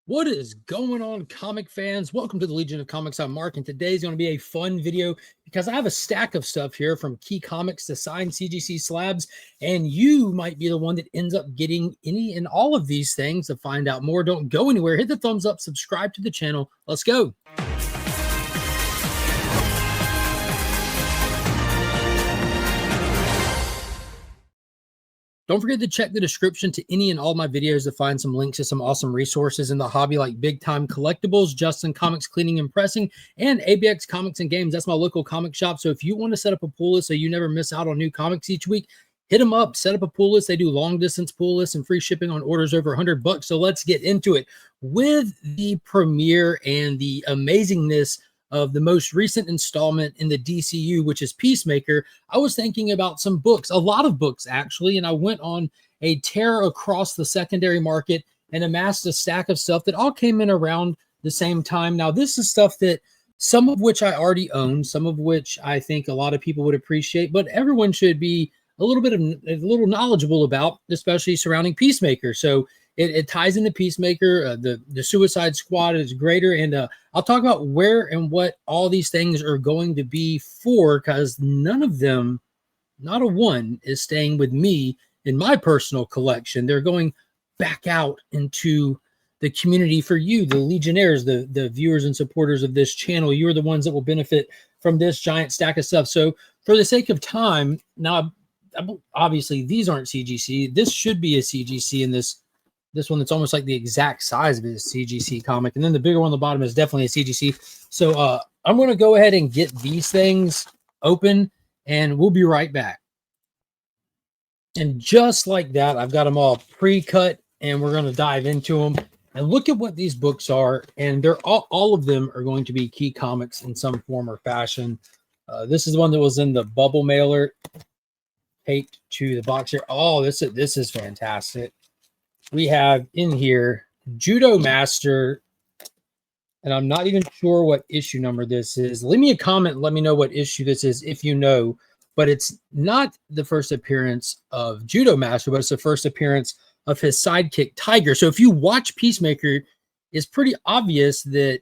What is going on, comic fans? Welcome to the Legion of Comics. I'm Mark, and today's going to be a fun video because I have a stack of stuff here from Key Comics to signed CGC slabs, and you might be the one that ends up getting any and all of these things. To find out more, don't go anywhere. Hit the thumbs up, subscribe to the channel. Let's go. Don't forget to check the description to any and all my videos to find some links to some awesome resources in the hobby like Big Time Collectibles, JustinComicx Cleaning and Pressing, and ABX Comics and Games. That's my local comic shop. So if you want to set up a pull list so you never miss out on new comics each week, hit them up, set up a pull list. They do long distance pull lists and free shipping on orders over $100. So let's get into it. With the premiere and the amazingness of the most recent installment in the DCU, which is Peacemaker, I was thinking about some books, a lot of books actually, and I went on a tear across the secondary market and amassed a stack of stuff that all came in around the same time. Now, this is stuff that some of which I already own, some of which I think a lot of people would appreciate, but everyone should be a little knowledgeable about, especially surrounding Peacemaker. So it ties into Peacemaker. The Suicide Squad is greater, and I'll talk about where and what all these things are going to be for, because none of them, not a one, is staying with me in my personal collection. They're going back out into the community for you, the Legionnaires, the viewers and supporters of this channel. You're the ones that will benefit from this giant stack of stuff. So for the sake of time, now, obviously, these aren't CGC. This should be a CGC in this one that's almost like the exact size of his CGC comic. And then the bigger one on the bottom is definitely a CGC. So I'm going to go ahead and get these things open, and we'll be right back. And just like that, I've got them all pre-cut, and we're going to dive into them. And look at what these books are. And they're all of them are going to be Key Comics in some form or fashion. This is the one that was in the bubble mailer taped to the box here. Oh, this is fantastic. We have in here Judo Master, and I'm not even sure what issue number this is. Leave me a comment and let me know what issue this is if you know. But it's not the first appearance of Judo Master, but it's the first appearance of his sidekick, Tiger. So if you watch Peacemaker, it's pretty obvious that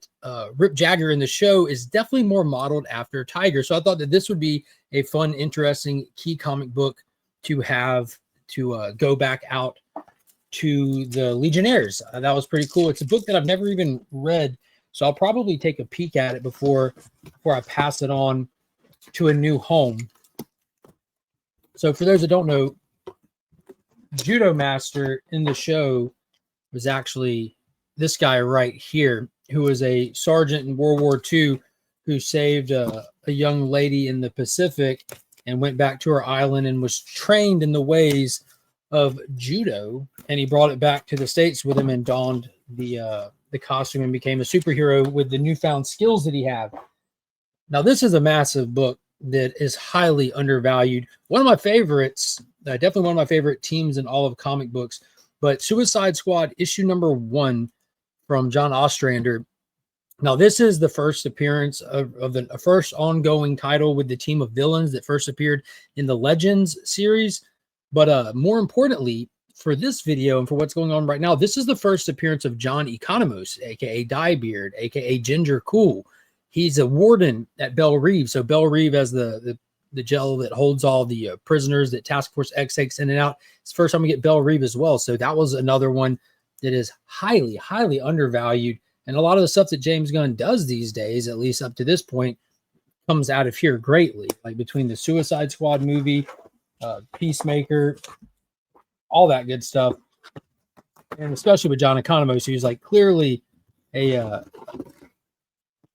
Rip Jagger in the show is definitely more modeled after Tiger. So I thought that this would be a fun, interesting Key comic book to have to go back out to the Legionnaires. That was pretty cool. It's a book that I've never even read, so I'll probably take a peek at it before I pass it on to a new home. So for those that don't know, Judo Master in the show was actually this guy right here, who was a sergeant in World War II who saved a young lady in the Pacific and went back to her island and was trained in the ways of judo, and he brought it back to the States with him and donned the costume and became a superhero with the newfound skills that he had. Now, this is a massive book that is highly undervalued. One of my favorites, definitely one of my favorite teams in all of comic books, but Suicide Squad issue number 1 from John Ostrander. Now, this is the first appearance of the first ongoing title with the team of villains that first appeared in the Legends series. But more importantly, for this video and for what's going on right now, this is the first appearance of John Economos, a.k.a. Diebeard, a.k.a. Ginger Cool. He's a warden at Belle Reve. So Belle Reve has the jail that holds all the prisoners that Task Force X takes in and out. It's the first time we get Belle Reve as well. So that was another one that is highly, highly undervalued. And a lot of the stuff that James Gunn does these days, at least up to this point, comes out of here greatly. Like between the Suicide Squad movie, Peacemaker, all that good stuff, and especially with John Economos, who's like clearly a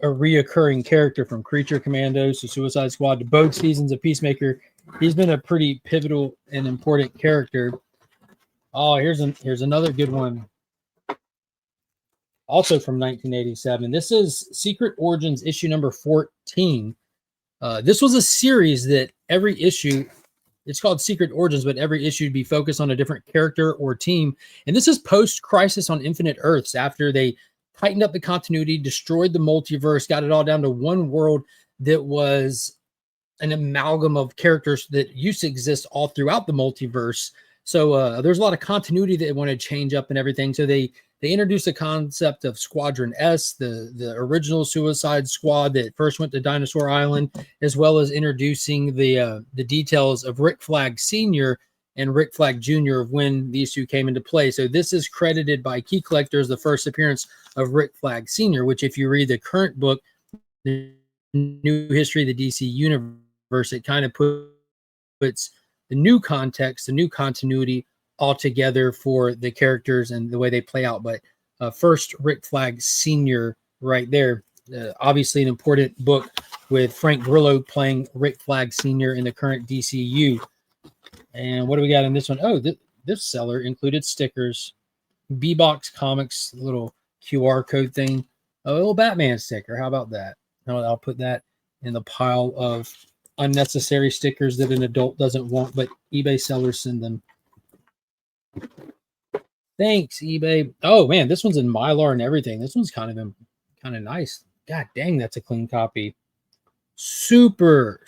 reoccurring character from Creature Commandos to Suicide Squad to both seasons of Peacemaker. He's been a pretty pivotal and important character. Oh, here's another good one, also from 1987. This is Secret Origins issue number 14. This was a series that every issue, it's called Secret Origins, but every issue would be focused on a different character or team. And this is post-Crisis on Infinite Earths, after they tightened up the continuity, destroyed the multiverse, got it all down to one world that was an amalgam of characters that used to exist all throughout the multiverse. So there's a lot of continuity that they want to change up and everything. So they they introduced the concept of Squadron S, the original Suicide Squad that first went to Dinosaur Island, as well as introducing the details of Rick Flag Sr. and Rick Flag Jr. of when these two came into play. So this is credited by Key Collector as the first appearance of Rick Flag Sr., which if you read the current book, The New History of the DC Universe, it kind of puts the new context, the new continuity all together for the characters and the way they play out. But first, Rick Flag Sr. right there. Obviously an important book with Frank Grillo playing Rick Flag Sr. in the current DCU. And what do we got in this one? Oh, this seller included stickers, B-Box Comics, little QR code thing, a little Batman sticker. How about that? I'll put that in the pile of unnecessary stickers that an adult doesn't want, but eBay sellers send them. Thanks, eBay. Oh man, this one's in Mylar and everything. This one's kind of nice. God dang, that's a clean copy. Super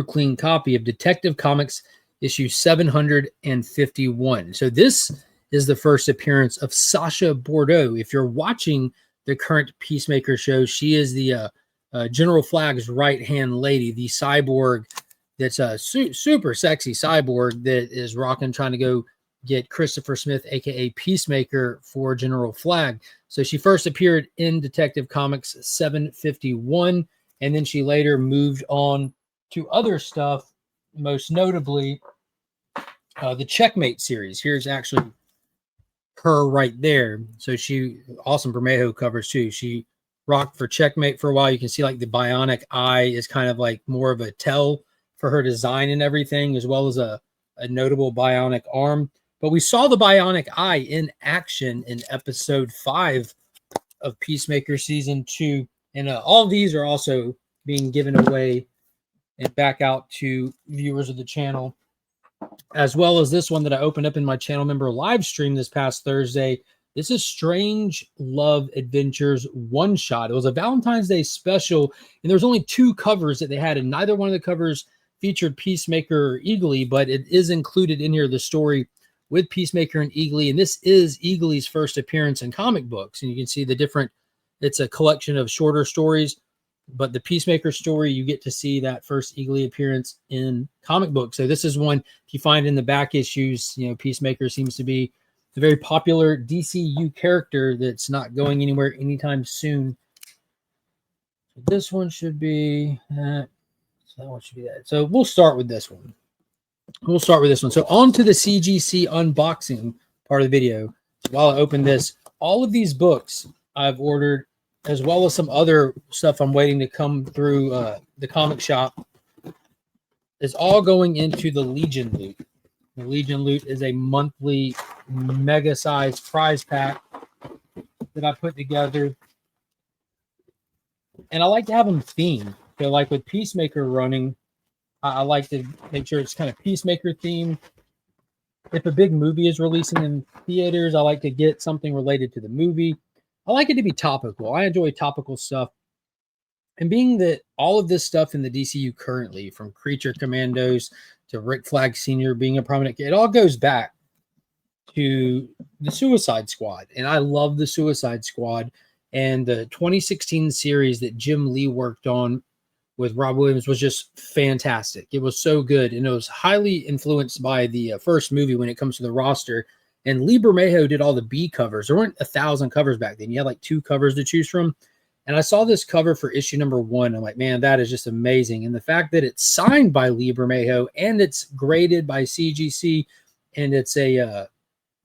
clean copy of Detective Comics issue 751. So this is the first appearance of Sasha Bordeaux. If you're watching the current Peacemaker show, she is the General Flag's right-hand lady, the cyborg that's a super sexy cyborg that is rocking, trying to go get Christopher Smith, aka Peacemaker, for General Flag. So she first appeared in Detective Comics 751, and then she later moved on to other stuff, most notably the Checkmate series. Here's actually her right there. So she, awesome Bermejo covers too. She rocked for Checkmate for a while. You can see like the bionic eye is kind of like more of a tell for her design and everything, as well as a notable bionic arm. But we saw the bionic eye in action in episode 5 of Peacemaker season 2. And all these are also being given away and back out to viewers of the channel, as well as this one that I opened up in my channel member live stream this past Thursday. This is Strange Love Adventures one shot. It was a Valentine's Day special, and there's only 2 covers that they had, and neither one of the covers featured Peacemaker or Eagly, but it is included in here, the story with Peacemaker and Eagly. And this is Eagly's first appearance in comic books. And you can see the different, it's a collection of shorter stories, but the Peacemaker story, you get to see that first Eagly appearance in comic books. So this is one you find in the back issues. You know, Peacemaker seems to be a very popular DCU character that's not going anywhere anytime soon. So this one should be that. So that one should be that. So we'll start with this one. So on to the CGC unboxing part of the video. While I open this, all of these books I've ordered, as well as some other stuff I'm waiting to come through the comic shop, is all going into the Legion loot. The Legion loot is a monthly mega-sized prize pack that I put together. And I like to have them themed. So like with Peacemaker running, I like to make sure it's kind of Peacemaker themed. If a big movie is releasing in theaters, I like to get something related to the movie. I like it to be topical. I enjoy topical stuff. And being that all of this stuff in the DCU currently, from Creature Commandos to Rick Flag Sr. being a prominent, it all goes back to the Suicide Squad. And I love the Suicide Squad. And the 2016 series that Jim Lee worked on with Rob Williams was just fantastic. It was so good. And it was highly influenced by the first movie when it comes to the roster. And Lee Bermejo did all the B covers. There weren't 1,000 covers back then. You had like 2 covers to choose from. And I saw this cover for issue number 1. I'm like, man, that is just amazing. And the fact that it's signed by Lee Bermejo and it's graded by CGC and it's a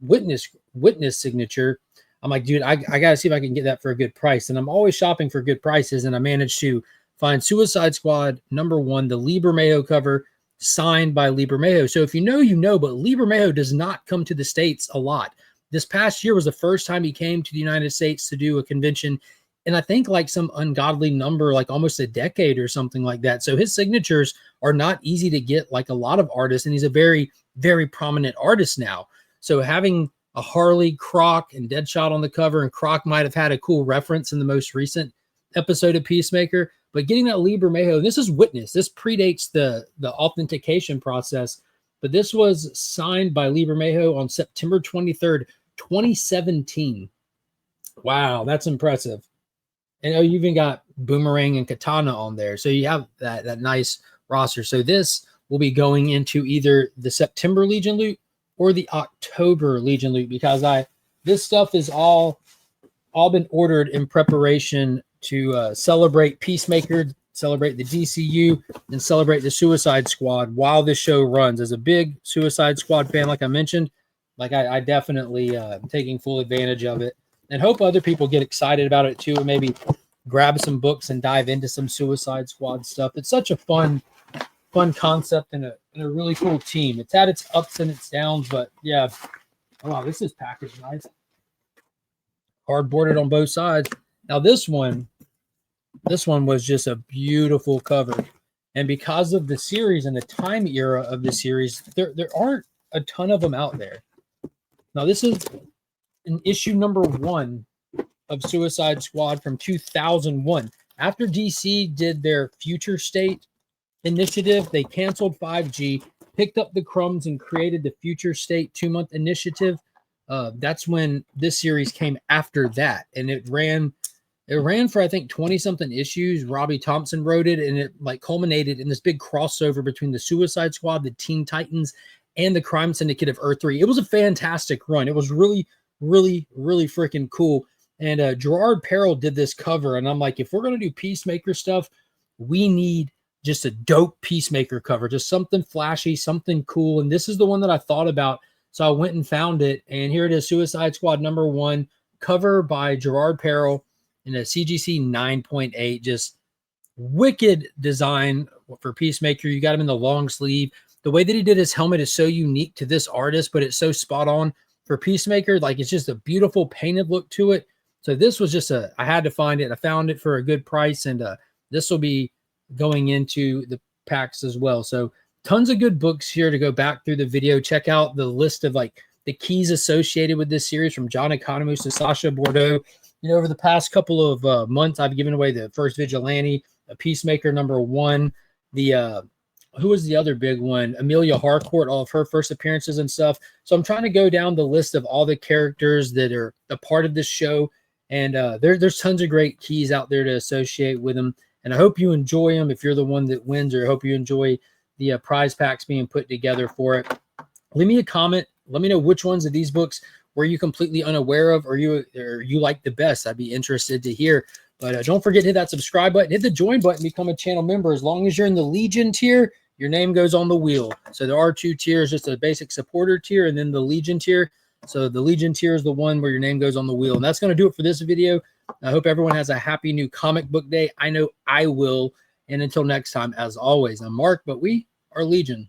witness signature, I'm like, dude, I got to see if I can get that for a good price. And I'm always shopping for good prices. And I managed to find Suicide Squad number 1, the Lee Bermejo cover, signed by Lee Bermejo. So if you know, you know, but Lee Bermejo does not come to the States a lot. This past year was the first time he came to the United States to do a convention. And I think like some ungodly number, like almost a decade or something like that. So his signatures are not easy to get like a lot of artists. And he's a very, very prominent artist now. So having a Harley, Croc, and Deadshot on the cover, and Croc might have had a cool reference in the most recent episode of Peacemaker, but getting that Lee Bermejo, this is witness. This predates the authentication process, but this was signed by Lee Bermejo on September 23rd, 2017. Wow, that's impressive. And oh, you even got Boomerang and Katana on there. So you have that nice roster. So this will be going into either the September Legion loot or the October Legion loot, because this stuff is all been ordered in preparation to celebrate Peacemaker, celebrate the DCU, and celebrate the Suicide Squad while this show runs. As a big Suicide Squad fan, like I mentioned, like I definitely am taking full advantage of it, and hope other people get excited about it too, and maybe grab some books and dive into some Suicide Squad stuff. It's such a fun concept and a really cool team. It's had its ups and its downs, but yeah. Oh, wow, this is packaged nice. Hardboarded on both sides. Now this one was just a beautiful cover. And because of the series and the time era of the series, there aren't a ton of them out there. Now this is an issue number 1 of Suicide Squad from 2001. After DC did their Future State initiative, they canceled 5G, picked up the crumbs, and created the Future State 2-month initiative. That's when this series came after that, and it ran for I think 20-something issues. Robbie Thompson wrote it, and it like culminated in this big crossover between the Suicide Squad, the Teen Titans, and the Crime Syndicate of Earth 3. It was a fantastic run. It was really, really, really freaking cool. And Gerard Perrell did this cover, and I'm like, if we're gonna do Peacemaker stuff, we need just a dope Peacemaker cover, just something flashy, something cool. And this is the one that I thought about. So I went and found it, and here it is, Suicide Squad number 1, cover by Gerard Perrell in a CGC 9.8. Just wicked design for Peacemaker. You got him in the long sleeve. The way that he did his helmet is so unique to this artist, but it's so spot on for Peacemaker. Like, it's just a beautiful painted look to it. So this was just I had to find it. I found it for a good price, and this will be going into the packs as well. So tons of good books here to go back through the video. Check out the list of like the keys associated with this series, from John Economos to Sasha Bordeaux. You know, over the past couple of months, I've given away the first Vigilante, a Peacemaker number 1, the who was the other big one? Amelia Harcourt, all of her first appearances and stuff. So I'm trying to go down the list of all the characters that are a part of this show, and there's tons of great keys out there to associate with them. And I hope you enjoy them if you're the one that wins, or I hope you enjoy the prize packs being put together for it. Leave me a comment. Let me know which ones of these books were you completely unaware of, or you like the best. I'd be interested to hear. But don't forget to hit that subscribe button, hit the join button, become a channel member. As long as you're in the Legion tier, your name goes on the wheel. So there are 2 tiers, just a basic supporter tier and then the Legion tier. So the Legion tier is the one where your name goes on the wheel. And that's going to do it for this video. I hope everyone has a happy new comic book day. I know I will. And until next time, as always, I'm Mark, but we are Legion.